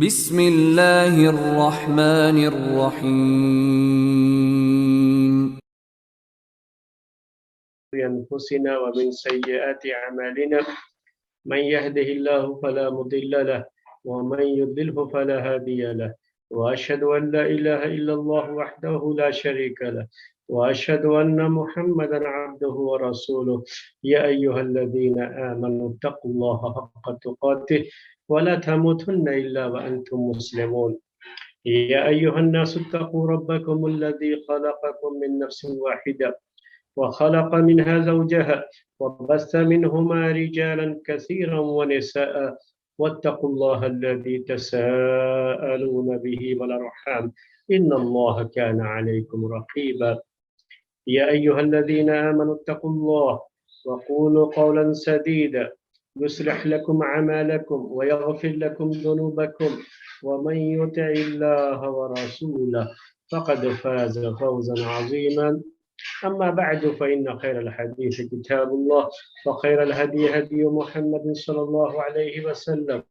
بسم اللہ الرحمن الرحیم أنفسنا ومن سيئات أعمالنا من يهده الله فلا مضل له ومن يضلله فلا هادي له وأشهد أن لا إله إلا الله وحده لا شريك له وأشهد أن محمدا عبده ورسوله يا أيها الذين آمنوا اتقوا الله حق تقاته ولا تموتن إلا وأنتم مسلمون يا أيها الناس اتقوا ربكم الذي خلقكم من نفس واحدة وخلق منها زوجها وبث منهما رجالا كثيرا ونساء واتقوا الله الذي تساءلون به والأرحام إن الله كان عليكم رقيبا يا أيها الذين آمنوا اتقوا الله وقولوا قولا سديدا يصلح لكم أعمالكم ويغفر لكم ذنوبكم ومن يطع الله ورسوله فقد فاز فوزا عظيما أما بعد فإن خير الحديث كتاب الله وخير الهدي هدي محمد صلى الله عليه وسلم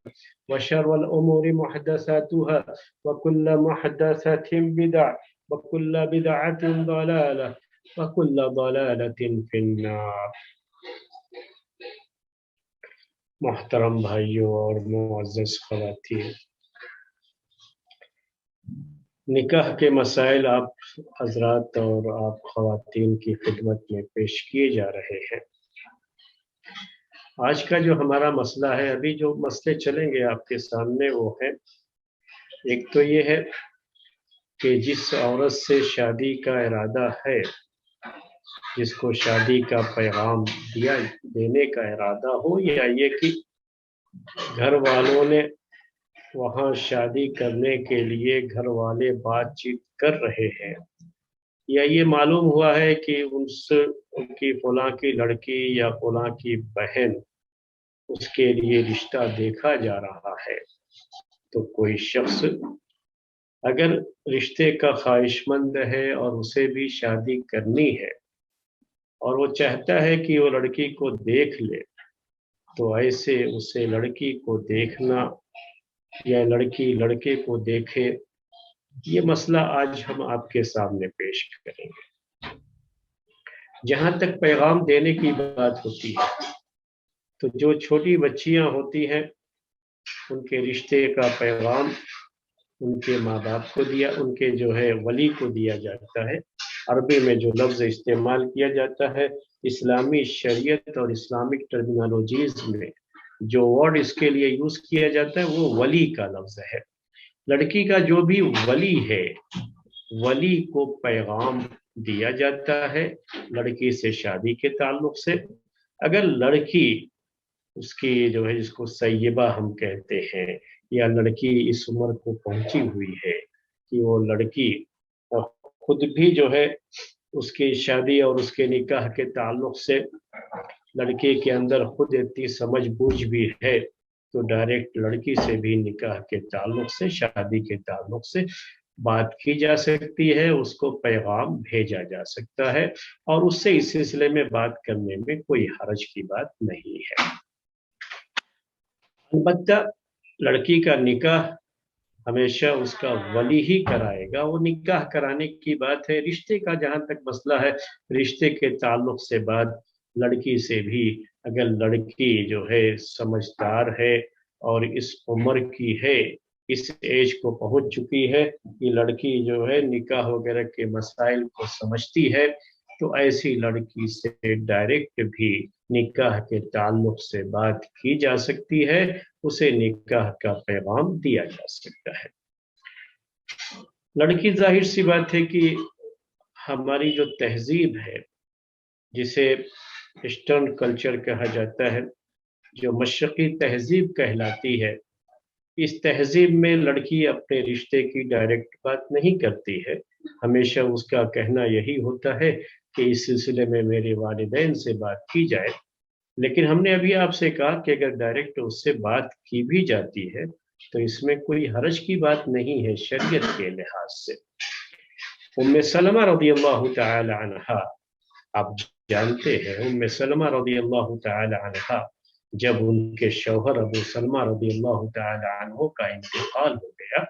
وشر الأمور محدثاتها وكل محدثة بدعة وكل بدعة ضلالة وكل ضلالة في النار. محترم بھائیوں اور معزز خواتین، نکاح کے مسائل آپ حضرات اور آپ خواتین کی خدمت میں پیش کیے جا رہے ہیں۔ آج کا جو ہمارا مسئلہ ہے، ابھی جو مسئلے چلیں گے آپ کے سامنے، وہ ہے، ایک تو یہ ہے کہ جس عورت سے شادی کا ارادہ ہے، جس کو شادی کا پیغام دینے کا ارادہ ہو، یا یہ کہ گھر والوں نے وہاں شادی کرنے کے لیے گھر والے بات چیت کر رہے ہیں، یا یہ معلوم ہوا ہے کہ ان کی فلاں کی لڑکی یا فلاں کی بہن اس کے لیے رشتہ دیکھا جا رہا ہے، تو کوئی شخص اگر رشتے کا خواہش مند ہے اور اسے بھی شادی کرنی ہے اور وہ چاہتا ہے کہ وہ لڑکی کو دیکھ لے، تو ایسے اسے لڑکی کو دیکھنا یا لڑکی لڑکے کو دیکھے، یہ مسئلہ آج ہم آپ کے سامنے پیش کریں گے۔ جہاں تک پیغام دینے کی بات ہوتی ہے، تو جو چھوٹی بچیاں ہوتی ہیں ان کے رشتے کا پیغام ان کے ماں باپ کو ان کے جو ہے ولی کو دیا جاتا ہے۔ عربی میں جو لفظ استعمال کیا جاتا ہے، اسلامی شریعت اور اسلامک ٹرمینالوجیز میں جو ورڈ اس کے لیے یوز کیا جاتا ہے وہ ولی کا لفظ ہے۔ لڑکی کا جو بھی ولی ہے، ولی کو پیغام دیا جاتا ہے لڑکی سے شادی کے تعلق سے۔ اگر لڑکی اس کی جو ہے، جس کو سیبہ ہم کہتے ہیں، یا لڑکی اس عمر کو پہنچی ہوئی ہے کہ وہ لڑکی خود بھی جو ہے اس کی شادی اور اس کے نکاح کے تعلق سے لڑکی کے اندر خود اتنی سمجھ بوجھ بھی ہے، تو ڈائریکٹ لڑکی سے بھی نکاح کے تعلق سے، شادی کے تعلق سے بات کی جا سکتی ہے، اس کو پیغام بھیجا جا سکتا ہے، اور اس سے اس سلسلے میں بات کرنے میں کوئی حرج کی بات نہیں ہے۔ البتہ لڑکی کا نکاح ہمیشہ اس کا ولی ہی کرائے گا، وہ نکاح کرانے کی بات ہے۔ رشتے کا جہاں تک مسئلہ ہے، رشتے کے تعلق سے بات لڑکی سے بھی، اگر لڑکی جو ہے سمجھدار ہے اور اس عمر کی ہے، اس ایج کو پہنچ چکی ہے کہ لڑکی جو ہے نکاح وغیرہ کے مسائل کو سمجھتی ہے، تو ایسی لڑکی سے ڈائریکٹ بھی نکاح کے تعلق سے بات کی جا سکتی ہے، اسے نکاح کا پیغام دیا جا سکتا ہے۔ لڑکی ظاہر سی بات ہے کہ ہماری جو تہذیب ہے، جسے ایسٹرن کلچر کہا جاتا ہے، جو مشرقی تہذیب کہلاتی ہے، اس تہذیب میں لڑکی اپنے رشتے کی ڈائریکٹ بات نہیں کرتی ہے۔ ہمیشہ اس کا کہنا یہی ہوتا ہے کہ اس سلسلے میں میرے والدین سے بات کی جائے، لیکن ہم نے ابھی آپ سے کہا کہ اگر ڈائریکٹ اس سے بات کی بھی جاتی ہے تو اس میں کوئی حرج کی بات نہیں ہے شریعت کے لحاظ سے۔ ام سلمہ رضی اللہ تعالی عنہا، آپ جانتے ہیں ام سلمہ رضی اللہ تعالی عنہا جب ان کے شوہر ابو سلمہ رضی اللہ تعالی عنہ کا انتقال ہو گیا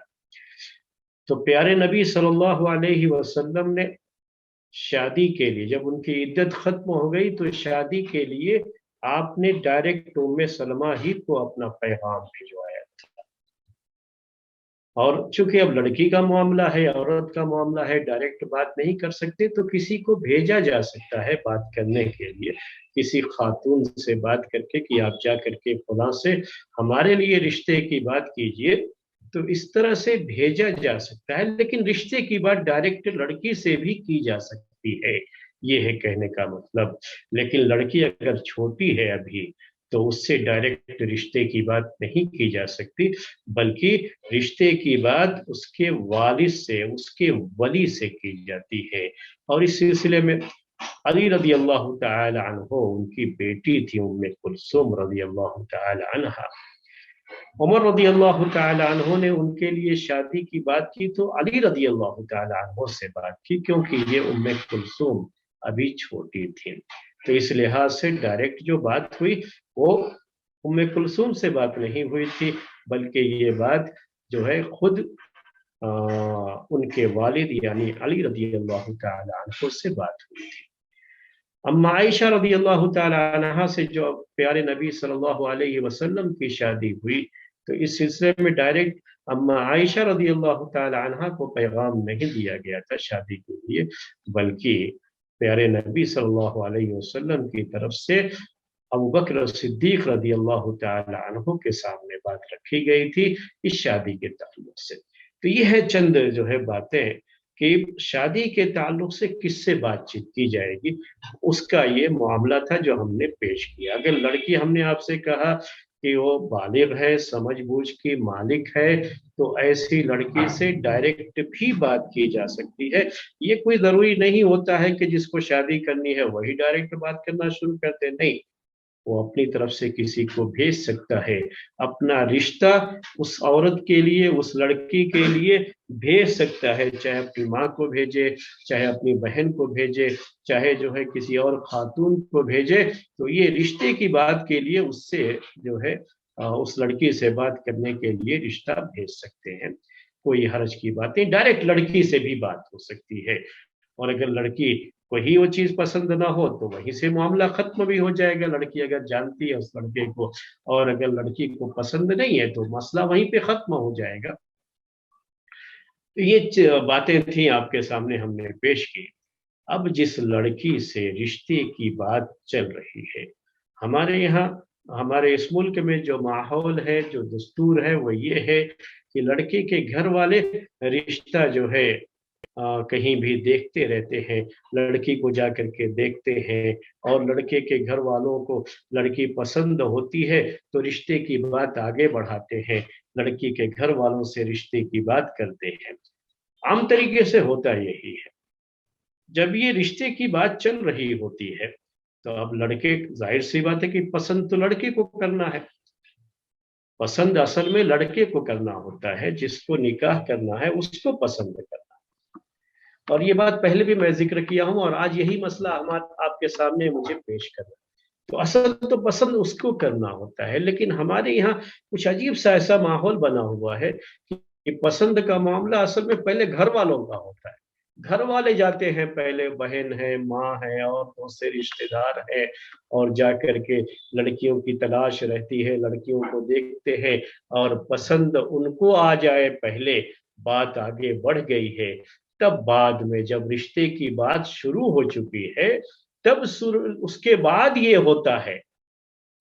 تو پیارے نبی صلی اللہ علیہ وسلم نے شادی کے لیے، جب ان کی عدت ختم ہو گئی تو شادی کے لیے آپ نے ڈائریکٹ ام سلمہ ہی کو اپنا پیغام بھجوایا، اور چونکہ اب لڑکی کا معاملہ ہے، عورت کا معاملہ ہے، ڈائریکٹ بات نہیں کر سکتے تو کسی کو بھیجا جا سکتا ہے بات کرنے کے لیے، کسی خاتون سے بات کر کے کہ آپ جا کر کے فلاں سے ہمارے لیے رشتے کی بات کیجئے، تو اس طرح سے بھیجا جا سکتا ہے، لیکن رشتے کی بات ڈائریکٹ لڑکی سے بھی کی جا سکتی ہے، یہ ہے کہنے کا مطلب۔ لیکن لڑکی اگر چھوٹی ہے ابھی تو اس سے ڈائریکٹ رشتے کی بات نہیں کی جا سکتی، بلکہ رشتے کی بات اس کے والد سے، اس کے ولی سے کی جاتی ہے۔ اور اس سلسلے میں علی رضی اللہ تعالی عنہ، ان کی بیٹی تھی ام کلثوم رضی اللہ تعالی عنہ، عمر رضی اللہ تعالی عنہ نے ان کے لیے شادی کی بات کی تو علی رضی اللہ تعالی عنہ سے بات کی، کیونکہ یہ ام کلثوم ابھی چھوٹی تھی، تو اس لحاظ سے ڈائریکٹ جو بات ہوئی وہ ام کلثوم سے بات نہیں ہوئی تھی، بلکہ یہ بات جو ہے خود ان کے والد یعنی علی رضی اللہ تعالی عنہ سے بات ہوئی تھی۔ اما عائشہ رضی اللہ تعالی عنہا سے جو پیارے نبی صلی اللہ علیہ وسلم کی شادی ہوئی تو اس سلسلے میں ڈائریکٹ اما عائشہ رضی اللہ تعالی عنہا کو پیغام نہیں دیا گیا تھا شادی کے لیے، بلکہ پیارے نبی صلی اللہ علیہ وسلم کی طرف سے ابوبکر صدیق رضی اللہ تعالی عنہ کے سامنے بات رکھی گئی تھی اس شادی کے تعلق سے۔ تو یہ ہے چند جو ہے باتیں کہ شادی کے تعلق سے کس سے بات چیت کی جائے گی، اس کا یہ معاملہ تھا جو ہم نے پیش کیا۔ اگر لڑکی ہم نے آپ سے کہا کہ وہ بالغ ہے، سمجھ بوجھ کی مالک ہے، تو ایسی لڑکی سے ڈائریکٹ بھی بات کی جا سکتی ہے۔ یہ کوئی ضروری نہیں ہوتا ہے کہ جس کو شادی کرنی ہے وہی ڈائریکٹ بات کرنا شروع کرتے، نہیں، وہ اپنی طرف سے کسی کو بھیج سکتا ہے، اپنا رشتہ اس عورت کے لیے، اس لڑکی کے لیے بھیج سکتا ہے، چاہے اپنی ماں کو بھیجے، چاہے اپنی بہن کو بھیجے، چاہے جو ہے کسی اور خاتون کو بھیجے، تو یہ رشتے کی بات کے لیے اس سے جو ہے اس لڑکی سے بات کرنے کے لیے رشتہ بھیج سکتے ہیں، کوئی حرج کی بات نہیں، ڈائریکٹ لڑکی سے بھی بات ہو سکتی ہے۔ اور اگر لڑکی وہی وہ چیز پسند نہ ہو تو وہیں سے معاملہ ختم بھی ہو جائے گا، لڑکی اگر جانتی ہے اس لڑکے کو اور اگر لڑکی کو پسند نہیں ہے تو مسئلہ وہیں پہ ختم ہو جائے گا۔ یہ باتیں تھیں آپ کے سامنے ہم نے پیش کی۔ اب جس لڑکی سے رشتے کی بات چل رہی ہے، ہمارے یہاں ہمارے اس ملک میں جو ماحول ہے، جو دستور ہے وہ یہ ہے کہ لڑکی کے گھر والے رشتہ جو ہے کہیں بھی دیکھتے رہتے ہیں، لڑکی کو جا کر کے دیکھتے ہیں، اور لڑکے کے گھر والوں کو لڑکی پسند ہوتی ہے تو رشتے کی بات آگے بڑھاتے ہیں، لڑکی کے گھر والوں سے رشتے کی بات کرتے ہیں۔ عام طریقے سے ہوتا یہی ہے، جب یہ رشتے کی بات چل رہی ہوتی ہے تو اب لڑکے، ظاہر سی بات ہے کہ پسند تو لڑکے کو کرنا ہے، پسند اصل میں لڑکے کو کرنا ہوتا ہے، جس کو نکاح کرنا ہے اس کو پسند کرنا۔ اور یہ بات پہلے بھی میں ذکر کیا ہوں اور آج یہی مسئلہ آپ کے سامنے مجھے پیش کرنا، تو اصل تو پسند اس کو کرنا ہوتا ہے، لیکن ہمارے یہاں کچھ عجیب سا ایسا ماحول بنا ہوا ہے کہ پسند کا معاملہ اصل میں پہلے گھر والوں کا ہوتا ہے، گھر والے جاتے ہیں، پہلے بہن ہے، ماں ہے اور دوسرے رشتے دار ہیں، اور جا کر کے لڑکیوں کی تلاش رہتی ہے، لڑکیوں کو دیکھتے ہیں اور پسند ان کو آ جائے، پہلے بات آگے بڑھ گئی ہے، تب بعد میں جب رشتے کی بات شروع ہو چکی ہے تب اس کے بعد یہ ہوتا ہے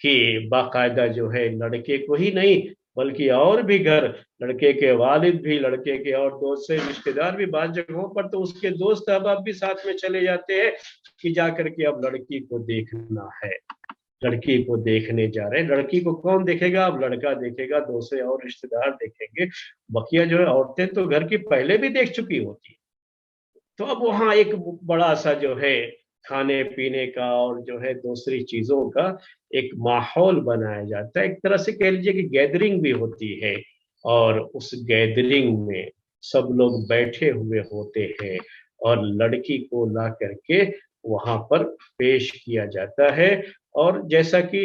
کہ باقاعدہ جو ہے لڑکے کو ہی نہیں بلکہ اور بھی گھر، لڑکے کے والد بھی، لڑکے کے اور دوسرے رشتے دار بھی، بعض جگہوں پر تو اس کے دوست احباب بھی ساتھ میں چلے جاتے ہیں کہ جا کر کے اب لڑکی کو دیکھنا ہے، لڑکی کو دیکھنے جا رہے ہیں۔ لڑکی کو کون دیکھے گا؟ اب لڑکا دیکھے گا، دوسرے اور رشتے دار دیکھیں گے، بقیہ جو ہے عورتیں تو گھر کی پہلے بھی دیکھ چکی ہوتی ہیں، تو اب وہاں ایک بڑا سا جو ہے کھانے پینے کا اور جو ہے دوسری چیزوں کا ایک ماحول بنایا جاتا ہے، ایک طرح سے کہہ لیجیے کہ گیدرنگ بھی ہوتی ہے، اور اس گیدرنگ میں سب لوگ بیٹھے ہوئے ہوتے ہیں اور لڑکی کو لا کر کے وہاں پر پیش کیا جاتا ہے، اور جیسا کہ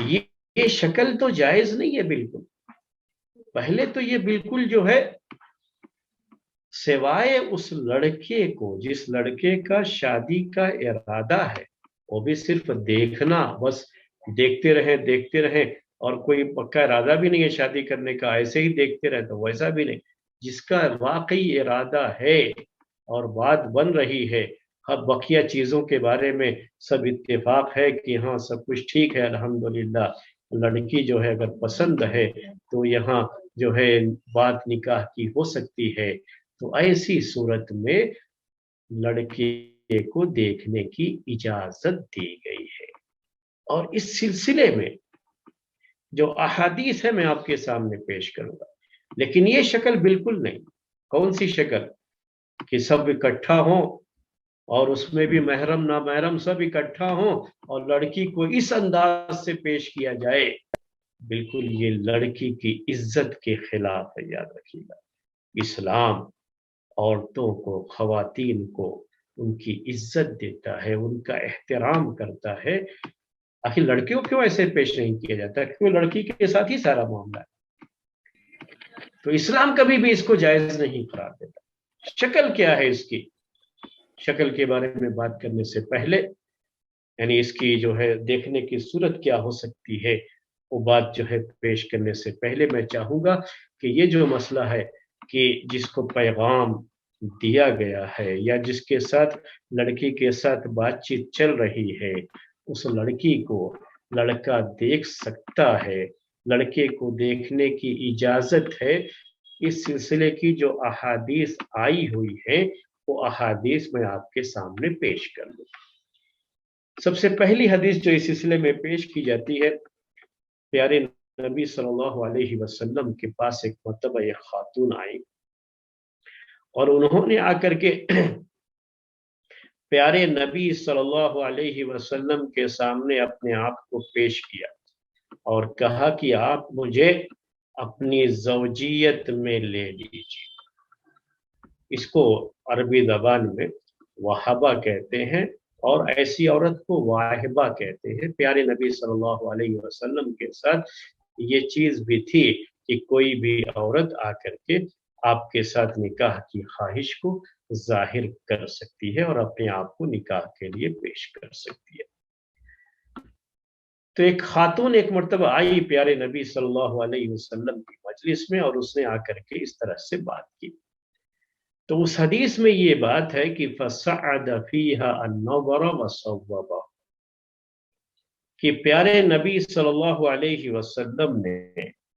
یہ یہ شکل تو جائز نہیں ہے بالکل. پہلے تو یہ بالکل جو ہے سوائے اس لڑکے کو جس لڑکے کا شادی کا ارادہ ہے، وہ بھی صرف دیکھنا، بس دیکھتے رہیں اور کوئی پکا ارادہ بھی نہیں ہے شادی کرنے کا، ایسے ہی دیکھتے رہے تو ویسا بھی نہیں. جس کا واقعی ارادہ ہے اور بات بن رہی ہے، اب بقیہ چیزوں کے بارے میں سب اتفاق ہے کہ ہاں سب کچھ ٹھیک ہے الحمدللہ، لڑکی جو ہے اگر پسند ہے تو یہاں جو ہے بات نکاح کی ہو سکتی ہے. تو ایسی صورت میں لڑکے کو دیکھنے کی اجازت دی گئی ہے. اور اس سلسلے میں جو احادیث ہے میں آپ کے سامنے پیش کروں گا، لیکن یہ شکل بالکل نہیں. کون سی شکل؟ کہ سب اکٹھا ہوں اور اس میں بھی محرم نامحرم سب اکٹھا ہوں اور لڑکی کو اس انداز سے پیش کیا جائے. بالکل یہ لڑکی کی عزت کے خلاف ہے، یاد رکھیے گا. اسلام عورتوں کو، خواتین کو ان کی عزت دیتا ہے، ان کا احترام کرتا ہے. آخر لڑکیوں کیوں ایسے پیش نہیں کیا جاتا؟ کیوں لڑکی کے ساتھ ہی سارا معاملہ ہے. تو اسلام کبھی بھی اس کو جائز نہیں قرار دیتا. شکل کیا ہے اس کی؟ شکل کے بارے میں بات کرنے سے پہلے، یعنی اس کی جو ہے دیکھنے کی صورت کیا ہو سکتی ہے، وہ بات جو ہے پیش کرنے سے پہلے میں چاہوں گا کہ یہ جو مسئلہ ہے کہ جس کو پیغام دیا گیا ہے یا جس کے ساتھ لڑکی کے ساتھ بات چیت چل رہی ہے، اس لڑکی کو لڑکا دیکھ سکتا ہے، لڑکے کو دیکھنے کی اجازت ہے. اس سلسلے کی جو احادیث آئی ہوئی ہے وہ احادیث میں آپ کے سامنے پیش کر دوں. سب سے پہلی حدیث جو اس سلسلے میں پیش کی جاتی ہے، پیارے نبی صلی اللہ علیہ وسلم کے پاس ایک مرتبہ ایک خاتون آئی اور انہوں نے آ کر کے پیارے نبی صلی اللہ علیہ وسلم کے سامنے اپنے آپ کو پیش کیا اور کہا کہ آپ مجھے اپنی زوجیت میں لے لیجیے. اس کو عربی زبان میں وہابہ کہتے ہیں اور ایسی عورت کو واہبہ کہتے ہیں. پیارے نبی صلی اللہ علیہ وسلم کے ساتھ یہ چیز بھی تھی کہ کوئی بھی عورت آ کر کے آپ کے ساتھ نکاح کی خواہش کو ظاہر کر سکتی ہے اور اپنے آپ کو نکاح کے لیے پیش کر سکتی ہے. تو ایک خاتون ایک مرتبہ آئی پیارے نبی صلی اللہ علیہ وسلم کی مجلس میں اور اس نے آ کر کے اس طرح سے بات کی. تو اس حدیث میں یہ بات ہے کہ فَصَعَدَ فِيهَا النَّظَرَ وَصَوَّبَ، کہ پیارے نبی صلی اللہ علیہ وسلم نے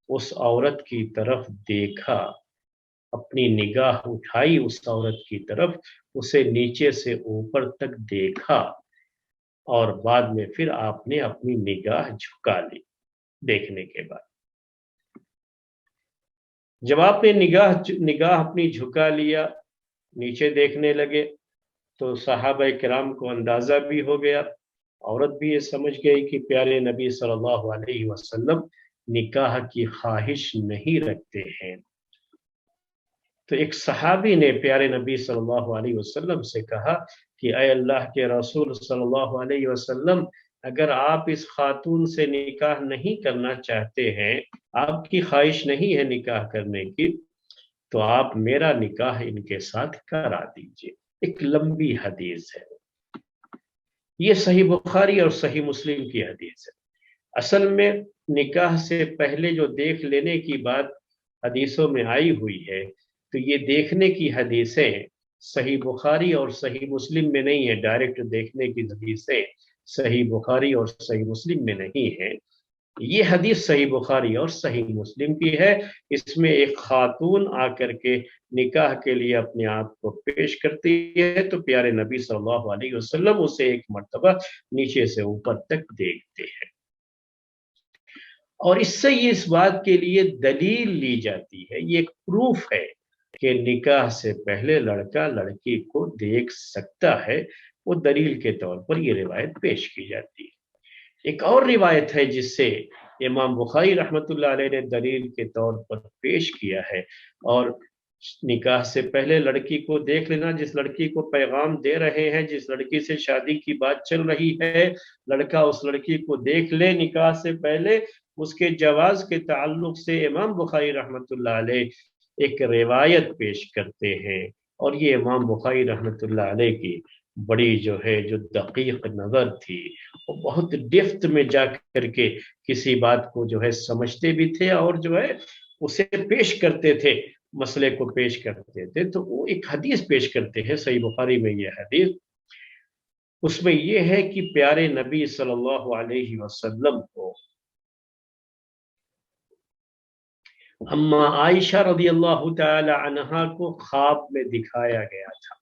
اس عورت کی طرف دیکھا، اپنی نگاہ اٹھائی اس عورت کی طرف، اسے نیچے سے اوپر تک دیکھا اور بعد میں پھر آپ نے اپنی نگاہ جھکا لی. دیکھنے کے بعد جب آپ نے نگاہ اپنی جھکا لیا، نیچے دیکھنے لگے، تو صحابہ کرام کو اندازہ بھی ہو گیا، عورت بھی یہ سمجھ گئی کہ پیارے نبی صلی اللہ علیہ وسلم نکاح کی خواہش نہیں رکھتے ہیں. تو ایک صحابی نے پیارے نبی صلی اللہ علیہ وسلم سے کہا کہ اے اللہ کے رسول صلی اللہ علیہ وسلم، اگر آپ اس خاتون سے نکاح نہیں کرنا چاہتے ہیں، آپ کی خواہش نہیں ہے نکاح کرنے کی، تو آپ میرا نکاح ان کے ساتھ کرا دیجئے. ایک لمبی حدیث ہے، یہ صحیح بخاری اور صحیح مسلم کی حدیث ہے. اصل میں نکاح سے پہلے جو دیکھ لینے کی بات حدیثوں میں آئی ہوئی ہے، تو یہ دیکھنے کی حدیثیں صحیح بخاری اور صحیح مسلم میں نہیں ہے. ڈائریکٹ دیکھنے کی حدیثیں صحیح بخاری اور صحیح مسلم میں نہیں ہے. یہ حدیث صحیح بخاری اور صحیح مسلم کی ہے. اس میں ایک خاتون آ کر کے نکاح کے لیے اپنے آپ کو پیش کرتی ہے تو پیارے نبی صلی اللہ علیہ وسلم اسے ایک مرتبہ نیچے سے اوپر تک دیکھتے ہیں. اور اس سے یہ اس بات کے لیے دلیل لی جاتی ہے، یہ ایک پروف ہے کہ نکاح سے پہلے لڑکا لڑکی کو دیکھ سکتا ہے. وہ دلیل کے طور پر یہ روایت پیش کی جاتی ہے. ایک اور روایت ہے جس سے امام بخاری رحمۃ اللہ علیہ نے دلیل کے طور پر پیش کیا ہے اور نکاح سے پہلے لڑکی کو دیکھ لینا، جس لڑکی کو پیغام دے رہے ہیں، جس لڑکی سے شادی کی بات چل رہی ہے، لڑکا اس لڑکی کو دیکھ لے نکاح سے پہلے۔ اس کے جواز کے تعلق سے امام بخاری رحمۃ اللہ علیہ ایک روایت پیش کرتے ہیں، اور یہ امام بخاری رحمۃ اللہ علیہ کی بڑی جو دقیق نظر تھی، وہ بہت ڈیپتھ میں جا کر کے کسی بات کو سمجھتے بھی تھے، اور اسے پیش کرتے تھے، مسئلے کو پیش کرتے تھے۔ تو وہ ایک حدیث پیش کرتے ہیں صحیح بخاری میں، یہ حدیث اس میں یہ ہے کہ پیارے نبی صلی اللہ علیہ وسلم کو اما عائشہ رضی اللہ تعالی عنہا کو خواب میں دکھایا گیا تھا۔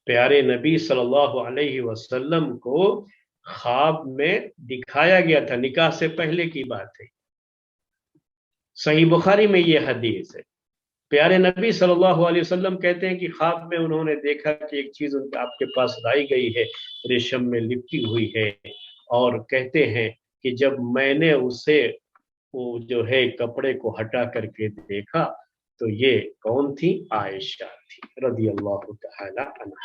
پیارے نبی صلی اللہ علیہ وسلم کو خواب میں دکھایا گیا تھا، نکاح سے پہلے کی بات ہے، صحیح بخاری میں یہ حدیث ہے۔ پیارے نبی صلی اللہ علیہ وسلم کہتے ہیں کہ خواب میں انہوں نے دیکھا کہ ایک چیز آپ کے پاس لائی گئی ہے، ریشم میں لپٹی ہوئی ہے، اور کہتے ہیں کہ جب میں نے اسے وہ کپڑے کو ہٹا کر کے دیکھا تو یہ کون تھی؟ عائشہ تھی رضی اللہ تعالی عنہا۔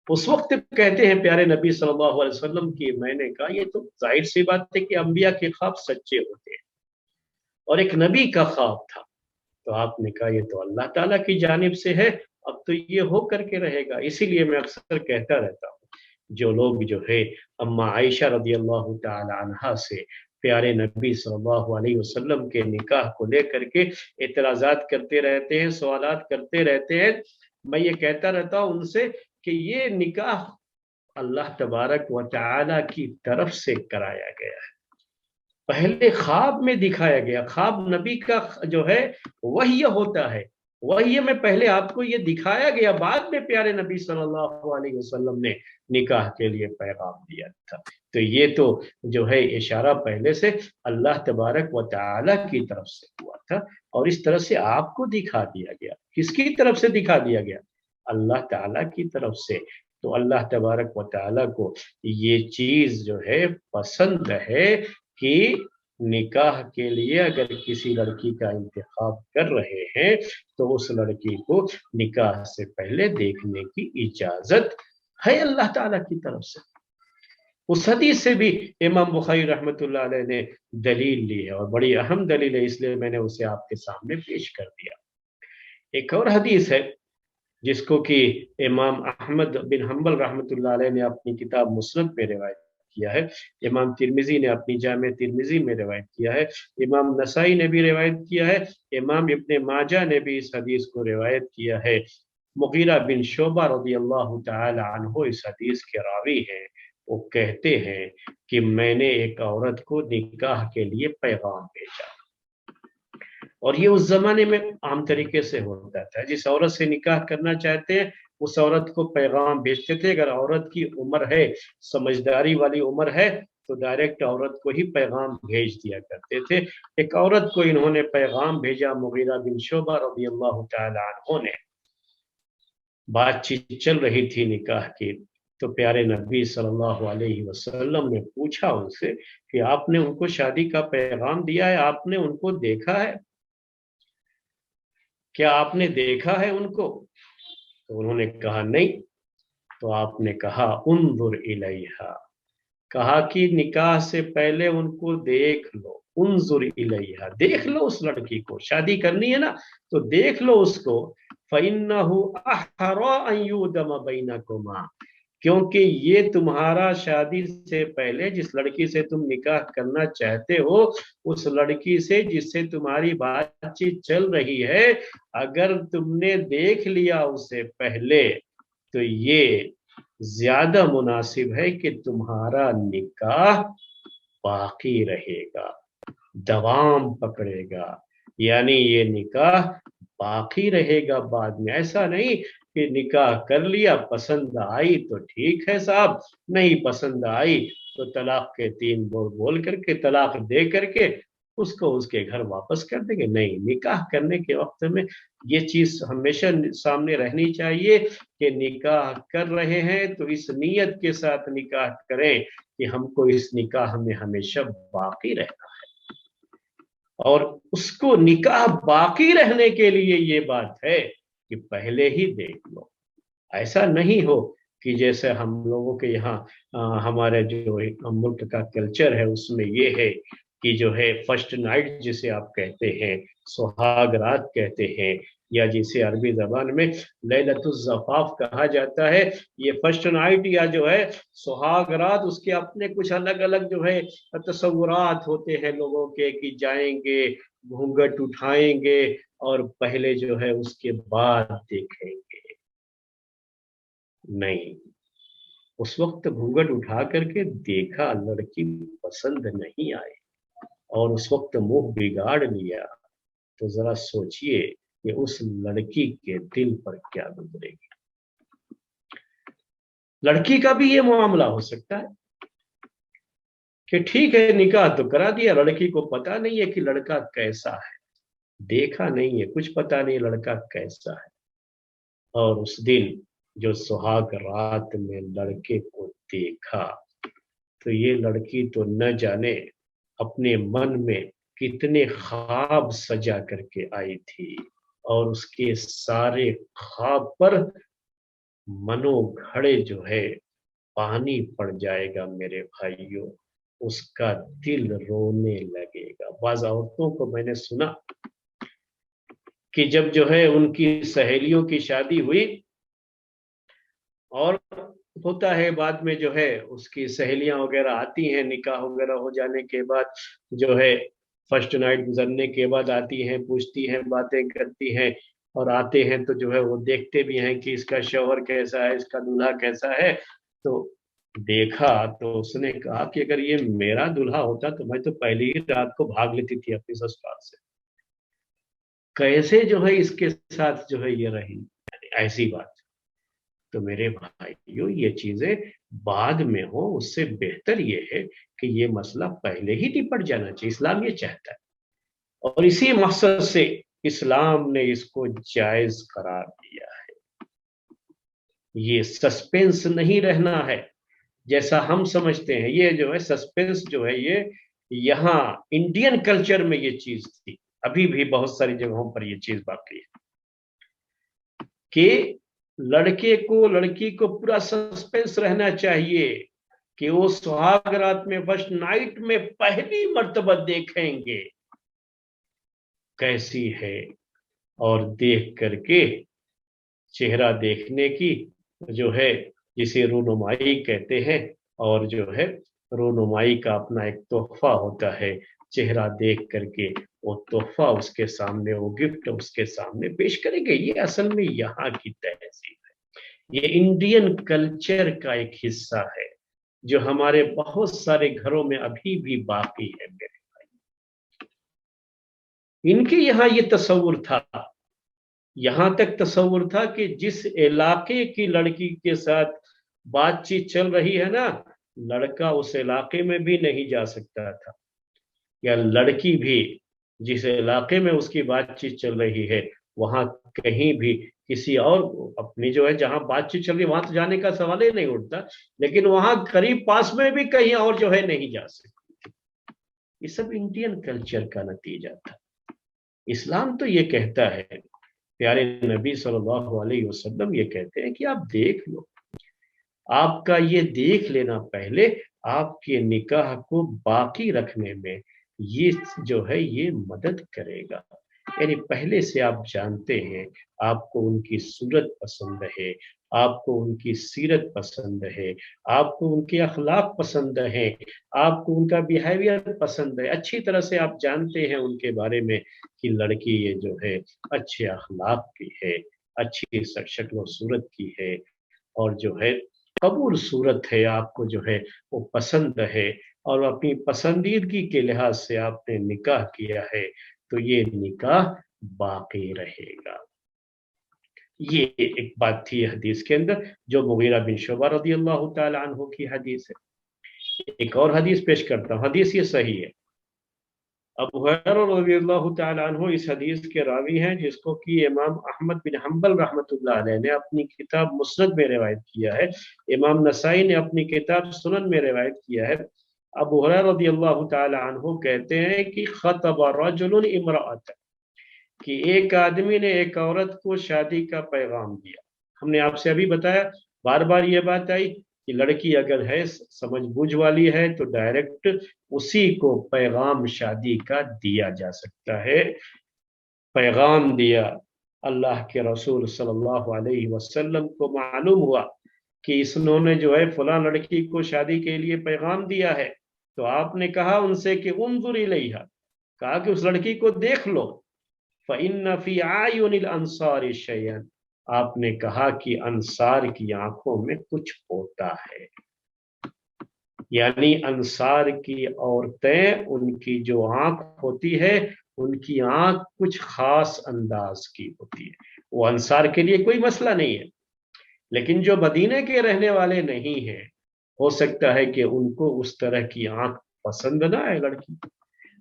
اس وقت کہتے ہیں پیارے نبی صلی اللہ علیہ وسلم کی میں نے کہا یہ تو ظاہر سی بات ہے کہ انبیاء کے خواب سچے ہوتے ہیں، اور ایک نبی کا خواب تھا، تو آپ نے کہا یہ تو اللہ تعالیٰ کی جانب سے ہے، اب تو یہ ہو کر کے رہے گا۔ اسی لیے میں اکثر کہتا رہتا ہوں، جو لوگ اما عائشہ رضی اللہ تعالی عنہا سے پیارے نبی صلی اللہ علیہ وسلم کے نکاح کو لے کر کے اعتراضات کرتے رہتے ہیں، سوالات کرتے رہتے ہیں، میں یہ کہتا رہتا ہوں ان سے کہ یہ نکاح اللہ تبارک و تعالی کی طرف سے کرایا گیا ہے، پہلے خواب میں دکھایا گیا۔ خواب نبی کا وحی ہوتا ہے، وحی میں پہلے آپ کو یہ دکھایا گیا، بعد میں پیارے نبی صلی اللہ علیہ وسلم نے نکاح کے لیے پیغام دیا تھا۔ تو یہ تو اشارہ پہلے سے اللہ تبارک و تعالی کی طرف سے ہوا تھا، اور اس طرح سے آپ کو دکھا دیا گیا۔ کس کی طرف سے دکھا دیا گیا؟ اللہ تعالی کی طرف سے۔ تو اللہ تبارک و تعالی کو یہ چیز پسند ہے کہ نکاح کے لیے اگر کسی لڑکی کا انتخاب کر رہے ہیں تو اس لڑکی کو نکاح سے پہلے دیکھنے کی اجازت ہے اللہ تعالیٰ کی طرف سے۔ اس حدیث سے بھی امام بخاری رحمۃ اللہ علیہ نے دلیل لی ہے، اور بڑی اہم دلیل ہے، اس لیے میں نے اسے آپ کے سامنے پیش کر دیا۔ ایک اور حدیث ہے جس کو کہ امام احمد بن حنبل رحمۃ اللہ علیہ نے اپنی کتاب مسند میں روایت کیا ہے، امام ترمذی نے اپنی جامع ترمذی میں روایت کیا ہے، امام نسائی نے بھی روایت کیا ہے، امام ابن ماجہ نے بھی اس حدیث کو روایت کیا ہے۔ مغیرہ بن شعبہ رضی اللہ تعالی عنہ اس حدیث کے راوی ہیں، وہ کہتے ہیں کہ میں نے ایک عورت کو نکاح کے لیے پیغام بھیجا، اور یہ اس زمانے میں عام طریقے سے ہوتا تھا، جس عورت سے نکاح کرنا چاہتے ہیں اس عورت کو پیغام بھیجتے تھے۔ اگر عورت کی عمر ہے، سمجھداری والی عمر ہے، تو ڈائریکٹ عورت کو ہی پیغام بھیج دیا کرتے تھے۔ ایک عورت کو انہوں نے پیغام بھیجا، مغیرہ بن شعبہ رضی اللہ تعالی عنہ نے، بات چیت چل رہی تھی نکاح کی، تو پیارے نبی صلی اللہ علیہ وسلم نے پوچھا ان سے کہ آپ نے ان کو شادی کا پیغام دیا ہے، آپ نے ان کو دیکھا ہے؟ کیا آپ نے دیکھا ہے ان کو؟ تو انہوں نے کہا نہیں۔ تو آپ نے کہا انظر الیہا، کہا کہ نکاح سے پہلے ان کو دیکھ لو، انظر الیہا، دیکھ لو اس لڑکی کو، شادی کرنی ہے نا تو دیکھ لو اس کو، فإنہ احرى ان یودم بینکما، کیونکہ یہ تمہارا شادی سے پہلے جس لڑکی سے تم نکاح کرنا چاہتے ہو، اس لڑکی سے جس سے تمہاری بات چیت چل رہی ہے، اگر تم نے دیکھ لیا اسے پہلے تو یہ زیادہ مناسب ہے کہ تمہارا نکاح باقی رہے گا، دوام پکڑے گا، یعنی یہ نکاح باقی رہے گا بعد میں۔ ایسا نہیں کہ نکاح کر لیا، پسند آئی تو ٹھیک ہے صاحب، نہیں پسند آئی تو طلاق کے 3 بول کر کے، طلاق دے کر کے اس کو اس کے گھر واپس کر دیں گے۔ نہیں، نکاح کرنے کے وقت میں یہ چیز ہمیشہ سامنے رہنی چاہیے کہ نکاح کر رہے ہیں تو اس نیت کے ساتھ نکاح کریں کہ ہم کو اس نکاح میں ہمیشہ باقی رہنا ہے۔ اور اس کو نکاح باقی رہنے کے لیے یہ بات ہے کہ پہلے ہی دیکھ لو. ایسا نہیں ہو کہ جیسے ہم لوگوں کے یہاں ہمارے جو ملک کا کلچر ہے اس میں یہ ہے کہ جو ہے فرسٹ نائٹ جسے آپ کہتے ہیں، سہاگ رات کہتے ہیں، یا جسے عربی زبان میں لیلۃ الزفاف کہا جاتا ہے. یہ فرسٹ نائٹ یا جو ہے سہاگ رات، اس کے اپنے کچھ الگ الگ جو ہے تصورات ہوتے ہیں لوگوں کے، کہ جائیں گے گھونگھٹ اٹھائیں گے اور پہلے جو ہے اس کے بعد دیکھیں گے. نہیں، اس وقت گھونگھٹ اٹھا کر کے دیکھا، لڑکی پسند نہیں آئی اور اس وقت منہ بگاڑ لیا، تو ذرا سوچئے کہ اس لڑکی کے دل پر کیا گزرے گی. لڑکی کا بھی یہ معاملہ ہو سکتا ہے کہ ٹھیک ہے نکاح تو کرا دیا، لڑکی کو پتا نہیں ہے کہ لڑکا کیسا ہے، دیکھا نہیں ہے، کچھ پتا نہیں لڑکا کیسا ہے، اور اس دن جو سہاگ رات میں لڑکے کو دیکھا تو یہ لڑکی تو نہ جانے اپنے من میں کتنے خواب سجا کر کے آئی تھی، اور اس کے سارے خواب پر منو گھڑے جو ہے پانی پڑ جائے گا میرے بھائیوں، اس کا دل رونے لگے گا. بعض عورتوں کو میں نے سنا کہ جب جو ہے ان کی سہیلیوں کی شادی ہوئی، اور ہوتا ہے بعد میں جو ہے اس کی سہیلیاں وغیرہ آتی ہیں نکاح وغیرہ ہو جانے کے بعد، جو ہے فرسٹ نائٹ گزرنے کے بعد آتی ہیں، پوچھتی ہیں، باتیں کرتی ہیں، اور آتے ہیں تو جو ہے وہ دیکھتے بھی ہیں کہ اس کا شوہر کیسا ہے، اس کا دولہا کیسا ہے. تو دیکھا تو اس نے کہا کہ اگر یہ میرا دولہا ہوتا تو میں تو پہلی ہی رات کو بھاگ لیتی تھی اپنی سسرال سے. کیسے جو ہے اس کے ساتھ جو ہے یہ رہی، ایسی بات. تو میرے بھائیوں یہ چیزیں بعد میں ہوں اس سے بہتر یہ ہے کہ یہ مسئلہ پہلے ہی نپٹ جانا چاہیے. اسلام یہ چاہتا ہے، اور اسی مقصد سے اسلام نے اس کو جائز قرار دیا ہے. یہ سسپینس نہیں رہنا ہے جیسا ہم سمجھتے ہیں. یہ جو ہے سسپینس جو ہے یہ یہاں انڈین کلچر میں یہ چیز تھی، ابھی بھی بہت ساری جگہوں پر یہ چیز باقی ہے کہ لڑکے کو لڑکی کو پورا سسپینس رہنا چاہیے کہ وہ سہاگ رات میں فرسٹ نائٹ میں پہلی مرتبہ دیکھیں گے کیسی ہے، اور دیکھ کر کے چہرہ دیکھنے کی جو ہے جسے رونمائی کہتے ہیں، اور جو ہے رونمائی کا اپنا ایک تحفہ ہوتا ہے، چہرہ دیکھ کر کے وہ تحفہ اس کے سامنے، وہ گفٹ اس کے سامنے پیش کریں گے. یہ اصل میں یہاں کی تہذیب ہے، یہ انڈین کلچر کا ایک حصہ ہے جو ہمارے بہت سارے گھروں میں ابھی بھی باقی ہے. میرے بھائی ان کے یہاں یہ تصور تھا، یہاں تک تصور تھا کہ جس علاقے کی لڑکی کے ساتھ بات چیت چل رہی ہے نا، لڑکا اس علاقے میں بھی نہیں جا سکتا تھا، یا لڑکی بھی جس علاقے میں اس کی بات چیت چل رہی ہے وہاں کہیں بھی کسی اور اپنی جو ہے جہاں بات چیت چل رہی ہے وہاں تو جانے کا سوال ہی نہیں اٹھتا، لیکن وہاں قریب پاس میں بھی کہیں اور جو ہے نہیں جا سکتی. یہ سب انڈین کلچر کا نتیجہ تھا. اسلام تو یہ کہتا ہے، پیارے نبی صلی اللہ علیہ وسلم یہ کہتے ہیں کہ آپ دیکھ لو. آپ کا یہ دیکھ لینا پہلے آپ کے نکاح کو باقی رکھنے میں یہ جو ہے یہ مدد کرے گا. یعنی پہلے سے آپ جانتے ہیں، آپ کو ان کی صورت پسند ہے، آپ کو ان کی سیرت پسند ہے، آپ کو ان کے اخلاق پسند ہیں، آپ کو ان کا بیہیویئر پسند ہے، اچھی طرح سے آپ جانتے ہیں ان کے بارے میں کہ لڑکی یہ جو ہے اچھے اخلاق کی ہے، اچھی شکل و صورت کی ہے، اور جو ہے قبول صورت ہے، آپ کو جو ہے وہ پسند ہے، اور اپنی پسندیدگی کے لحاظ سے آپ نے نکاح کیا ہے، تو یہ نکاح باقی رہے گا. یہ ایک بات تھی حدیث کے اندر جو مغیرہ بن شعبہ رضی اللہ تعالی عنہ کی حدیث ہے. ایک اور حدیث پیش کرتا ہوں، حدیث یہ صحیح ہے. ابو ہریرہ رضی اللہ تعالی عنہ اس حدیث کے راوی ہیں جس کو کہ امام احمد بن حنبل رحمۃ اللہ علیہ نے اپنی کتاب مسند میں روایت کیا ہے، امام نسائی نے اپنی کتاب سنن میں روایت کیا ہے، ابو ہریرہ رضی اللہ تعالی عنہ کہتے ہیں کہ خطب رجل امرأۃ، کہ ایک آدمی نے ایک عورت کو شادی کا پیغام دیا۔ ہم نے آپ سے ابھی بتایا، بار بار یہ بات آئی کہ لڑکی اگر ہے سمجھ بوجھ والی ہے تو ڈائریکٹ اسی کو پیغام شادی کا دیا جا سکتا ہے۔ پیغام دیا، اللہ کے رسول صلی اللہ علیہ وسلم کو معلوم ہوا کہ انہوں نے جو ہے فلاں لڑکی کو شادی کے لیے پیغام دیا ہے، تو آپ نے کہا ان سے کہ انظر الیہا، کہا کہ اس لڑکی کو دیکھ لو۔ فإن فی اعین الانصار شیئا، آپ نے کہا کہ انصار کی آنکھوں میں کچھ ہوتا ہے، یعنی انصار کی عورتیں ان کی جو آنکھ ہوتی ہے، ان کی آنکھ کچھ خاص انداز کی ہوتی ہے۔ وہ انصار کے لیے کوئی مسئلہ نہیں ہے، لیکن جو مدینے کے رہنے والے نہیں ہیں، ہو سکتا ہے کہ ان کو اس طرح کی آنکھ پسند نہ آئے لڑکی۔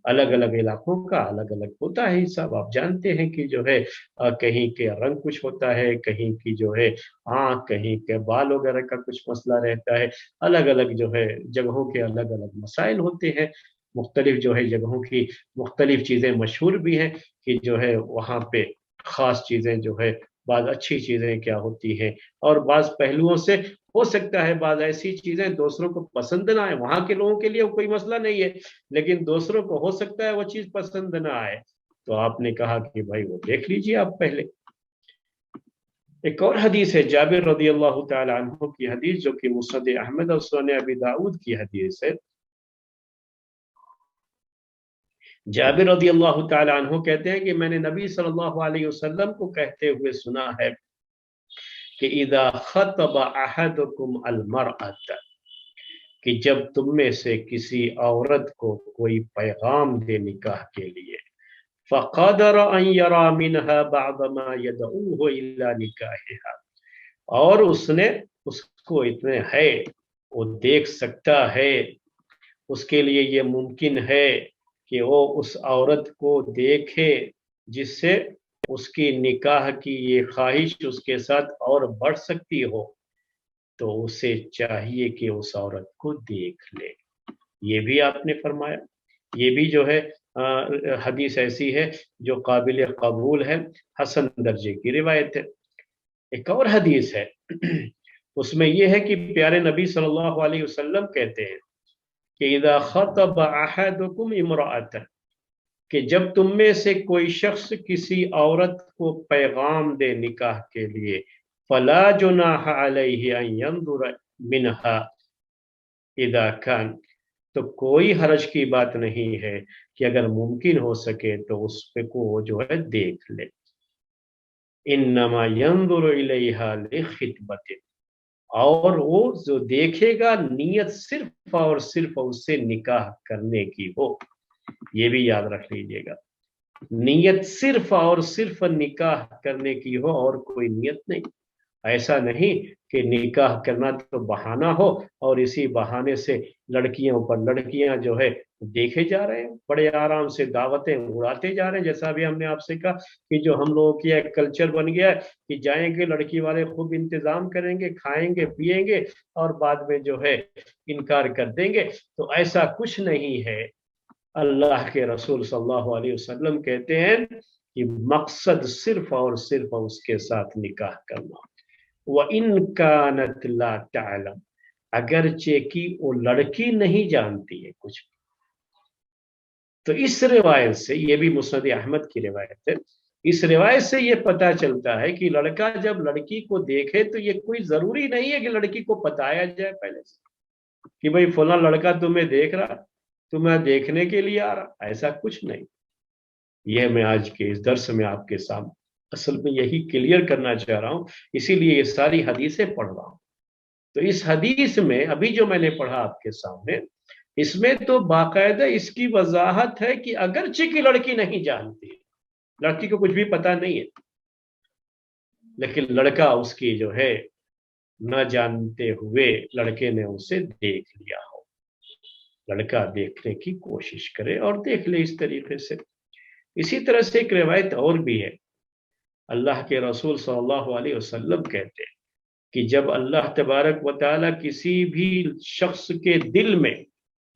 الگ الگ علاقوں کا الگ الگ ہوتا ہے حساب، آپ جانتے ہیں کہ جو ہے کہیں کے رنگ کچھ ہوتا ہے، کہیں کی جو ہے آنکھ، کہیں کے بال وغیرہ کا کچھ مسئلہ رہتا ہے، الگ الگ جو ہے جگہوں کے الگ الگ مسائل ہوتے ہیں، مختلف جو ہے جگہوں کی مختلف چیزیں مشہور بھی ہیں کہ جو ہے وہاں پہ خاص چیزیں جو ہے بعض اچھی چیزیں کیا ہوتی ہیں، اور بعض پہلوؤں سے ہو سکتا ہے بعض ایسی چیزیں دوسروں کو پسند نہ آئے، وہاں کے لوگوں کے لیے کوئی مسئلہ نہیں ہے، لیکن دوسروں کو ہو سکتا ہے وہ چیز پسند نہ آئے، تو آپ نے کہا کہ بھائی وہ دیکھ لیجئے آپ پہلے۔ ایک اور حدیث ہے جابر رضی اللہ تعالی عنہ کی حدیث، جو کہ مسند احمد اور سنن ابی داؤد کی حدیث ہے۔ جابر رضی اللہ تعالی عنہ کہتے ہیں کہ میں نے نبی صلی اللہ علیہ وسلم کو کہتے ہوئے سنا ہے کہ اذا خطب احدکم المرأة، کہ جب تم میں سے کسی عورت کو کوئی پیغام دے نکاح کے لیے، فقدر ان يرى منها بعض ما يدعوه الى نکاحها، اور اس نے اس کو اتنے ہے وہ دیکھ سکتا ہے، اس کے لیے یہ ممکن ہے کہ وہ اس عورت کو دیکھے جس سے اس کی نکاح کی یہ خواہش اس کے ساتھ اور بڑھ سکتی ہو، تو اسے چاہیے کہ اس عورت کو دیکھ لے۔ یہ بھی آپ نے فرمایا، یہ بھی جو ہے حدیث ایسی ہے جو قابل قبول ہے، حسن درجے کی روایت ہے۔ ایک اور حدیث ہے اس میں یہ ہے کہ پیارے نبی صلی اللہ علیہ وسلم کہتے ہیں کہ اذا خطب احدکم امرأة، کہ جب تم میں سے کوئی شخص کسی عورت کو پیغام دے نکاح کے لیے، فلا جناح علیہ ان ينظر منها اذا كان، تو کوئی حرج کی بات نہیں ہے کہ اگر ممکن ہو سکے تو اس پہ کو جو ہے دیکھ لے۔ انما ينظر الیہا لخطبت، اور وہ جو دیکھے گا نیت صرف اور صرف اس سے نکاح کرنے کی ہو، یہ بھی یاد رکھ لیجئے گا، نیت صرف اور صرف نکاح کرنے کی ہو اور کوئی نیت نہیں۔ ایسا نہیں کہ نکاح کرنا تو بہانہ ہو اور اسی بہانے سے لڑکیوں پر لڑکیاں جو ہے دیکھے جا رہے ہیں، بڑے آرام سے دعوتیں اڑاتے جا رہے ہیں، جیسا بھی ہم نے آپ سے کہا کہ جو ہم لوگوں کی ایک کلچر بن گیا ہے کہ جائیں گے لڑکی والے خوب انتظام کریں گے، کھائیں گے پیئیں گے اور بعد میں جو ہے انکار کر دیں گے، تو ایسا کچھ نہیں ہے۔ اللہ کے رسول صلی اللہ علیہ وسلم کہتے ہیں کہ مقصد صرف اور صرف اس کے ساتھ نکاح کرنا۔ وَإِن كَانَتْ لَا تَعْلَمْ، اگرچہ کہ وہ لڑکی نہیں جانتی ہے کچھ، تو اس روایت سے، یہ بھی مسند احمد کی روایت ہے، اس روایت سے یہ پتہ چلتا ہے کہ لڑکا جب لڑکی کو دیکھے تو یہ کوئی ضروری نہیں ہے کہ لڑکی کو بتایا جائے پہلے سے کہ بھئی فلاں لڑکا تمہیں دیکھ رہا، تمہیں دیکھنے کے لیے آ رہا، ایسا کچھ نہیں۔ یہ میں آج کے اس درس میں آپ کے سامنے اصل میں یہی کلیئر کرنا چاہ رہا ہوں، اسی لیے یہ ساری حدیثیں پڑھ رہا ہوں۔ تو اس حدیث میں ابھی جو میں نے پڑھا آپ کے سامنے، اس میں تو باقاعدہ اس کی وضاحت ہے کہ اگرچہ کی لڑکی نہیں جانتی، لڑکی کو کچھ بھی پتہ نہیں ہے، لیکن لڑکا اس کی جو ہے نہ جانتے ہوئے لڑکے نے اسے دیکھ لیا ہو، لڑکا دیکھنے کی کوشش کرے اور دیکھ لے اس طریقے سے۔ اسی طرح سے ایک روایت اور بھی ہے، اللہ کے رسول صلی اللہ علیہ وسلم کہتے ہیں کہ جب اللہ تبارک و تعالیٰ کسی بھی شخص کے دل میں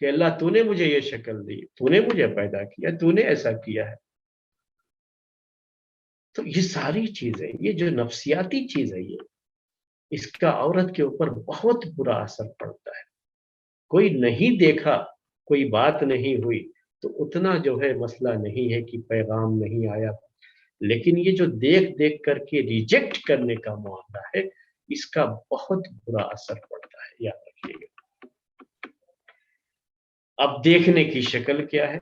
کہ اللہ تو نے مجھے یہ شکل دی, تو نے مجھے پیدا کیا, تو نے ایسا کیا ہے. تو یہ ساری چیزیں, یہ جو نفسیاتی چیز ہے, یہ اس کا عورت کے اوپر بہت برا اثر پڑتا ہے. کوئی نہیں دیکھا, کوئی بات نہیں ہوئی تو اتنا جو ہے مسئلہ نہیں ہے کہ پیغام نہیں آیا, لیکن یہ جو دیکھ دیکھ کر کے ریجیکٹ کرنے کا معاملہ ہے, اس کا بہت برا اثر پڑتا ہے, یاد رکھیے گا. اب دیکھنے کی شکل کیا ہے؟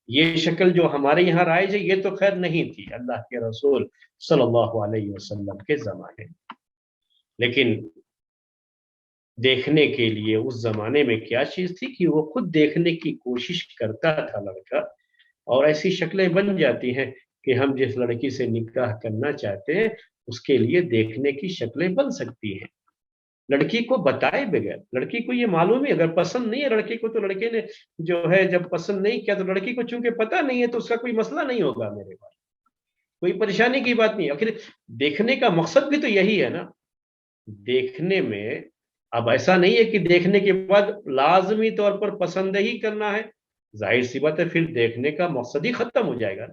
یہ شکل جو ہمارے یہاں رائج ہے, یہ تو خیر نہیں تھی اللہ کے رسول صلی اللہ علیہ وسلم کے زمانے میں. لیکن دیکھنے کے لیے اس زمانے میں کیا چیز تھی کہ وہ خود دیکھنے کی کوشش کرتا تھا لڑکا, اور ایسی شکلیں بن جاتی ہیں کہ ہم جس لڑکی سے نکاح کرنا چاہتے ہیں اس کے لیے دیکھنے کی شکلیں بن سکتی ہیں, لڑکی کو بتائے بغیر. لڑکی کو یہ معلوم ہے, اگر پسند نہیں ہے لڑکی کو تو لڑکے نے جو ہے جب پسند نہیں کیا تو لڑکی کو چونکہ پتہ نہیں ہے تو اس کا کوئی مسئلہ نہیں ہوگا میرے پاس, کوئی پریشانی کی بات نہیں. آخر دیکھنے کا مقصد بھی تو یہی ہے نا. دیکھنے میں اب ایسا نہیں ہے کہ دیکھنے کے بعد لازمی طور پر پسند ہی کرنا ہے, ظاہر سی بات ہے پھر دیکھنے کا مقصد ہی ختم ہو جائے گا.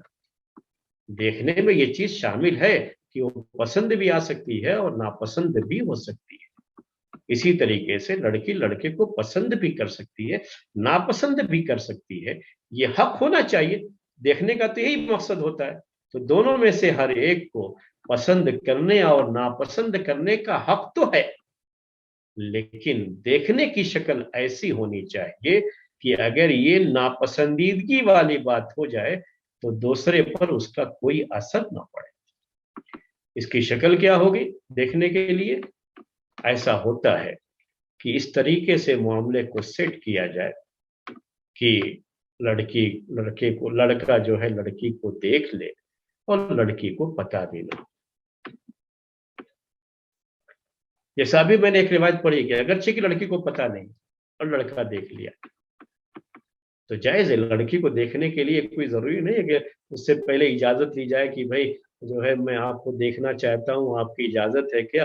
دیکھنے میں یہ چیز شامل ہے کہ وہ پسند بھی آ سکتی ہے اور ناپسند بھی ہو سکتی ہے. اسی طریقے سے لڑکی لڑکے کو پسند بھی کر سکتی ہے, ناپسند بھی کر سکتی ہے. یہ حق ہونا چاہیے, دیکھنے کا تو یہی مقصد ہوتا ہے. تو دونوں میں سے ہر ایک کو پسند کرنے اور ناپسند کرنے کا حق تو ہے, لیکن دیکھنے کی شکل ایسی ہونی چاہیے کہ اگر یہ ناپسندیدگی والی بات ہو جائے تو دوسرے پر اس کا کوئی اثر نہ پڑے. اس کی شکل کیا ہوگی دیکھنے کے لیے؟ ایسا ہوتا ہے کہ اس طریقے سے معاملے کو سیٹ کیا جائے کہ لڑکا جو ہے لڑکی کو دیکھ لے اور لڑکی کو پتہ بھی نہ. جیسا بھی میں نے ایک روایت پڑھی کہ اگرچہ کہ لڑکی کو پتہ نہیں اور لڑکا دیکھ لیا تو جائز ہے. لڑکی کو دیکھنے کے لیے کوئی ضروری نہیں ہے کہ اس سے پہلے اجازت لی جائے کہ بھائی جو ہے میں آپ کو دیکھنا چاہتا ہوں, آپ کی اجازت ہے کیا؟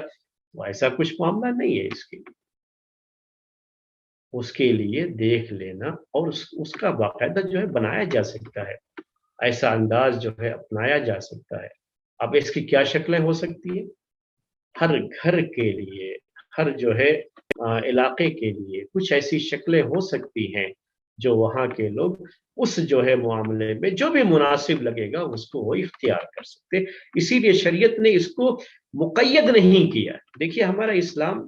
تو ایسا کچھ معاملہ نہیں ہے. اس کے لیے دیکھ لینا اور اس کا باقاعدہ جو ہے بنایا جا سکتا ہے, ایسا انداز جو ہے اپنایا جا سکتا ہے. اب اس کی کیا شکلیں ہو سکتی ہیں؟ ہر گھر کے لیے, ہر جو ہے علاقے کے لیے کچھ ایسی شکلیں ہو سکتی ہیں جو وہاں کے لوگ اس جو ہے معاملے میں جو بھی مناسب لگے گا اس کو وہ اختیار کر سکتے. اسی لیے شریعت نے اس کو مقید نہیں کیا. دیکھیے ہمارا اسلام,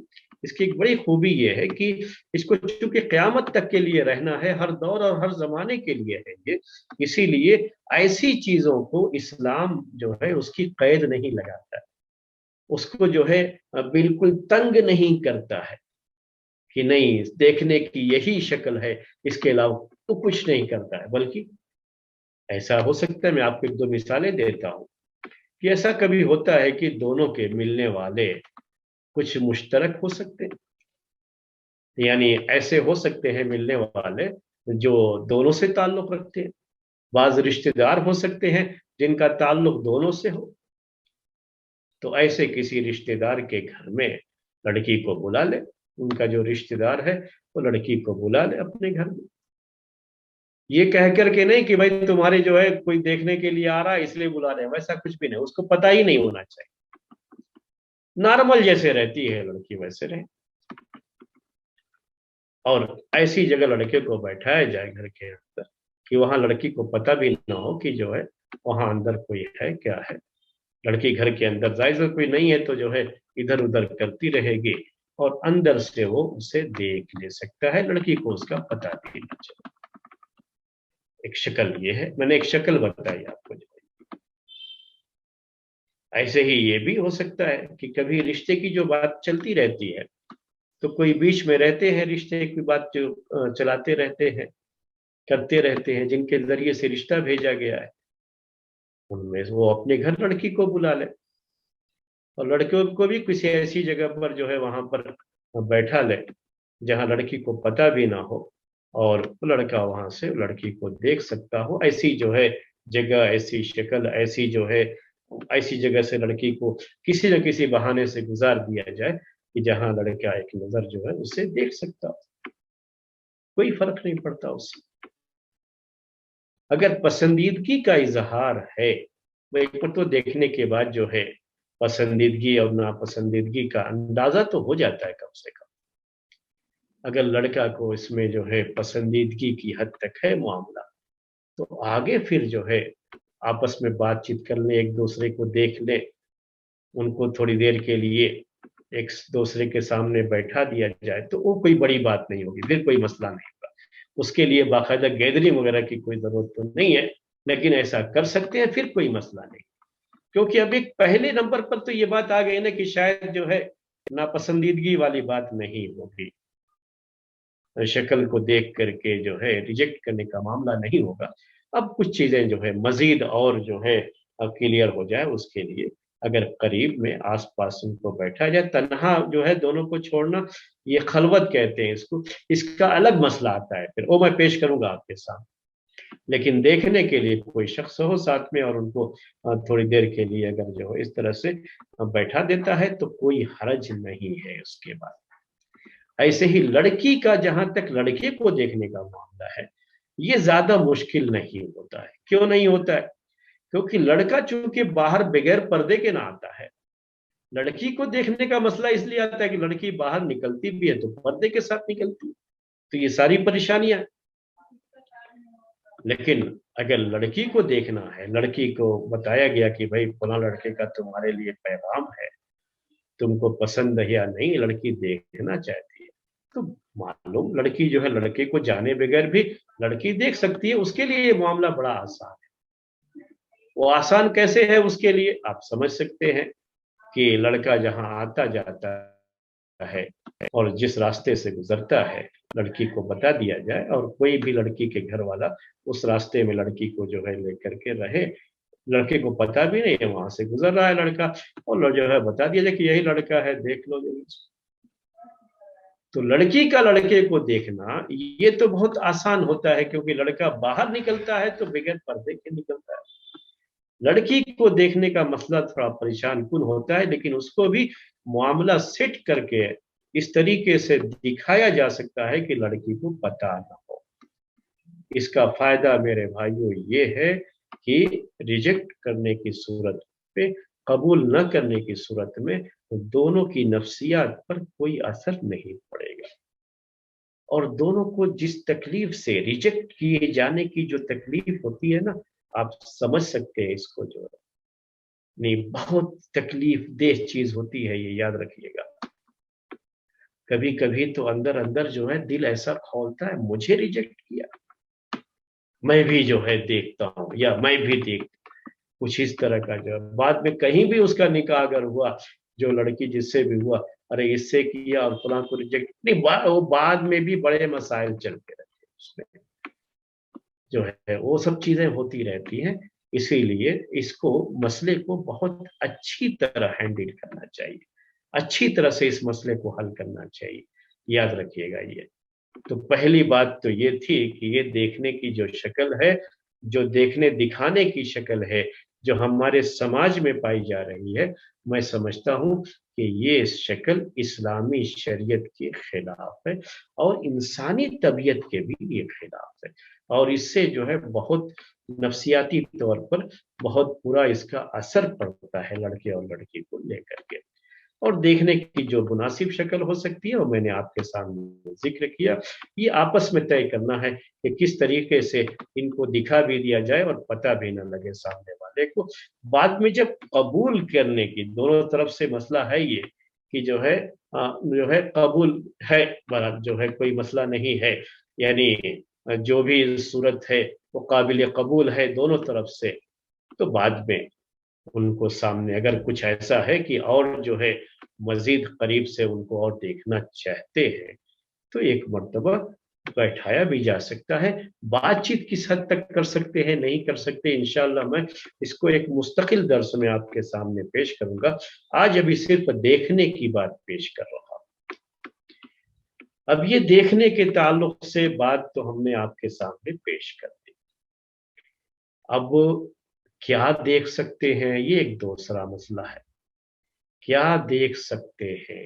اس کی ایک بڑی خوبی یہ ہے کہ اس کو چونکہ قیامت تک کے لیے رہنا ہے, ہر دور اور ہر زمانے کے لیے ہے یہ, اسی لیے ایسی چیزوں کو اسلام جو ہے اس کی قید نہیں لگاتا, اس کو جو ہے بالکل تنگ نہیں کرتا ہے کہ نہیں دیکھنے کی یہی شکل ہے, اس کے علاوہ تو کچھ نہیں کرتا ہے. بلکہ ایسا ہو سکتا ہے, میں آپ کو ایک دو مثالیں دیتا ہوں کہ ایسا کبھی ہوتا ہے کہ دونوں کے ملنے والے کچھ مشترک ہو سکتے ہیں, یعنی ایسے ہو سکتے ہیں ملنے والے جو دونوں سے تعلق رکھتے ہیں. بعض رشتہ دار ہو سکتے ہیں جن کا تعلق دونوں سے ہو. تو ایسے کسی رشتہ دار کے گھر میں لڑکی کو بلا لے, ان کا جو رشتہ دار ہے وہ لڑکی کو بلا لے اپنے گھر میں, یہ کہہ کر کے نہیں کہ بھائی تمہارے جو ہے کوئی دیکھنے کے لیے آ رہا ہے اس لیے بلا رہے ہیں, ویسا کچھ بھی نہیں. اس کو پتہ ہی نہیں ہونا چاہیے, نارمل جیسے رہتی ہے لڑکی ویسے رہے. اور ایسی جگہ لڑکے کو بیٹھایا جائے گھر کے اندر کہ وہاں لڑکی کو پتہ بھی نہ ہو کہ جو ہے وہاں اندر کوئی ہے کیا ہے. لڑکی گھر کے اندر ظاہر کوئی نہیں ہے تو جو ہے ادھر ادھر کرتی رہے گی اور اندر سے وہ اسے دیکھ لے سکتا ہے, لڑکی کو اس کا پتہ بھی نہ چلے. ایک شکل یہ ہے, میں نے ایک شکل بتائی آپ کو. ایسے ہی یہ بھی ہو سکتا ہے کہ کبھی رشتے کی جو بات چلتی رہتی ہے تو کوئی بیچ میں رہتے ہیں, رشتے کی بات جو چلاتے رہتے ہیں, کرتے رہتے ہیں, جن کے ذریعے سے رشتہ بھیجا گیا ہے, ان میں وہ اپنے گھر لڑکی کو بلا لے اور لڑکیوں کو بھی کسی ایسی جگہ پر جو ہے وہاں پر بیٹھا لے جہاں لڑکی کو پتہ بھی نہ ہو اور لڑکا وہاں سے لڑکی کو دیکھ سکتا ہو. ایسی جو ہے جگہ, ایسی شکل, ایسی جو ہے ایسی جگہ سے لڑکی کو کسی نہ کسی بہانے سے گزار دیا جائے کہ جہاں لڑکا ایک نظر جو ہے اسے دیکھ سکتا ہو. کوئی فرق نہیں پڑتا اس سے۔ اگر پسندیدگی کا اظہار ہے، ایک پر تو دیکھنے کے بعد جو ہے پسندیدگی اور ناپسندیدگی کا اندازہ تو ہو جاتا ہے کم سے کم۔ اگر لڑکا کو اس میں جو ہے پسندیدگی کی حد تک ہے معاملہ، تو آگے پھر جو ہے آپس میں بات چیت کر لیں، ایک دوسرے کو دیکھ لیں، ان کو تھوڑی دیر کے لیے ایک دوسرے کے سامنے بیٹھا دیا جائے تو وہ کوئی بڑی بات نہیں ہوگی، پھر کوئی مسئلہ نہیں ہوگا۔ اس کے لیے باقاعدہ گیدرنگ وغیرہ کی کوئی ضرورت تو نہیں ہے، لیکن ایسا کر سکتے ہیں، پھر کوئی مسئلہ نہیں۔ کیونکہ اب ایک پہلے نمبر پر تو یہ بات آ گئی نا کہ شاید جو ہے ناپسندیدگی والی بات نہیں ہوگی، شکل کو دیکھ کر کے جو ہے ریجیکٹ کرنے کا معاملہ نہیں ہوگا۔ اب کچھ چیزیں جو ہے مزید اور جو ہے کلیئر ہو جائے، اس کے لیے اگر قریب میں آس پاس ان کو بیٹھا جائے، تنہا جو ہے دونوں کو چھوڑنا، یہ خلوت کہتے ہیں اس کو، اس کا الگ مسئلہ آتا ہے، پھر وہ میں پیش کروں گا آپ کے سامنے۔ لیکن دیکھنے کے لیے کوئی شخص ہو ساتھ میں اور ان کو تھوڑی دیر کے لیے اگر جو اس طرح سے بیٹھا دیتا ہے تو کوئی حرج نہیں ہے اس کے بعد۔ ایسے ہی لڑکی کا جہاں تک لڑکے کو دیکھنے کا معاملہ ہے، یہ زیادہ مشکل نہیں ہوتا ہے۔ کیوں نہیں ہوتا ہے؟ کیونکہ لڑکا چونکہ باہر بغیر پردے کے نہ آتا ہے، لڑکی کو دیکھنے کا مسئلہ اس لیے آتا ہے کہ لڑکی باہر نکلتی بھی ہے تو پردے کے ساتھ نکلتی ہے، تو یہ ساری پریشانیاں۔ لیکن اگر لڑکی کو دیکھنا ہے، لڑکی کو بتایا گیا کہ بھائی فلاں لڑکے کا تمہارے لیے پیغام ہے، تم کو پسند ہے یا نہیں، لڑکی دیکھنا چاہتی ہے، تو معلوم لڑکی جو ہے لڑکے کو جانے بغیر بھی لڑکی دیکھ سکتی ہے۔ اس کے لیے یہ معاملہ بڑا آسان ہے۔ وہ آسان کیسے ہے اس کے لیے آپ سمجھ سکتے ہیں کہ لڑکا جہاں آتا جاتا ہے اور جس راستے سے گزرتا ہے لڑکی کو بتا دیا جائے، اور کوئی بھی لڑکی کے گھر والا اس راستے میں لڑکی کو جو ہے لے کر کے رہے، لڑکے کو پتا بھی نہیں ہے وہاں سے گزر رہا ہے لڑکا، اور جو ہے بتا دیا جائے کہ یہی لڑکا ہے، دیکھ لو۔ تو لڑکی کا لڑکے کو دیکھنا یہ تو بہت آسان ہوتا ہے، کیونکہ لڑکا باہر نکلتا ہے تو بغیر پردے کے نکلتا ہے۔ لڑکی کو دیکھنے کا مسئلہ تھوڑا پریشان کن ہوتا ہے، لیکن اس کو بھی معاملہ سیٹ کر کے اس طریقے سے دکھایا جا سکتا ہے کہ لڑکی کو پتہ نہ ہو۔ اس کا فائدہ میرے بھائیوں یہ ہے کہ ریجیکٹ کرنے کی صورت پہ، قبول نہ کرنے کی صورت میں دونوں کی نفسیات پر کوئی اثر نہیں پڑے گا، اور دونوں کو جس تکلیف سے ریجیکٹ کیے جانے کی جو تکلیف ہوتی ہے نا، آپ سمجھ سکتے ہیں اس کو، جو نہیں بہت تکلیف دہ چیز ہوتی ہے، یہ یاد رکھیے گا۔ کبھی کبھی تو اندر اندر جو ہے دل ایسا کھولتا ہے، مجھے ریجیکٹ کیا، میں بھی جو ہے دیکھتا ہوں، یا میں بھی دیکھتا ہوں، کچھ اس طرح کا جو بعد میں کہیں بھی اس کا نکاح اگر ہوا، جو لڑکی جس سے بھی ہوا، ارے اس سے کیا اور فلاں کو ریجیکٹ نہیں، وہ بعد میں بھی بڑے مسائل چلتے رہتے ہیں اس میں، جو ہے وہ سب چیزیں ہوتی رہتی ہیں۔ اسی لیے اس کو مسئلے کو بہت اچھی طرح ہینڈل کرنا چاہیے، اچھی طرح سے اس مسئلے کو حل کرنا چاہیے، یاد رکھیے گا یہ۔ تو پہلی بات تو یہ تھی کہ یہ دیکھنے کی جو شکل ہے، جو دیکھنے دکھانے کی شکل ہے، جو ہمارے سماج میں پائی جا رہی ہے، میں سمجھتا ہوں کہ یہ شکل اسلامی شریعت کے خلاف ہے، اور انسانی طبیعت کے بھی یہ خلاف ہے، اور اس سے جو ہے بہت نفسیاتی طور پر بہت برا اس کا اثر پڑتا ہے لڑکے اور لڑکی کو لے کر کے۔ اور دیکھنے کی جو مناسب شکل ہو سکتی ہے وہ میں نے آپ کے سامنے ذکر کیا، یہ آپس میں طے کرنا ہے کہ کس طریقے سے ان کو دکھا بھی دیا جائے اور پتہ بھی نہ لگے سامنے والے کو۔ بعد میں جب قبول کرنے کی دونوں طرف سے مسئلہ ہے یہ کہ جو ہے قبول ہے، جو ہے کوئی مسئلہ نہیں ہے، یعنی جو بھی صورت ہے وہ قابل قبول ہے دونوں طرف سے، تو بعد میں ان کو سامنے اگر کچھ ایسا ہے کہ اور جو ہے مزید قریب سے ان کو اور دیکھنا چاہتے ہیں تو ایک مرتبہ بیٹھایا بھی جا سکتا ہے۔ بات چیت کس حد تک کر سکتے ہیں، نہیں کر سکتے، انشاءاللہ میں اس کو ایک مستقل درس میں آپ کے سامنے پیش کروں گا۔ آج ابھی صرف دیکھنے کی بات پیش کر رہا ہوں۔ اب یہ دیکھنے کے تعلق سے بات تو ہم نے آپ کے سامنے پیش کر دی۔ اب کیا دیکھ سکتے ہیں، یہ ایک دوسرا مسئلہ ہے۔ کیا دیکھ سکتے ہیں؟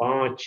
5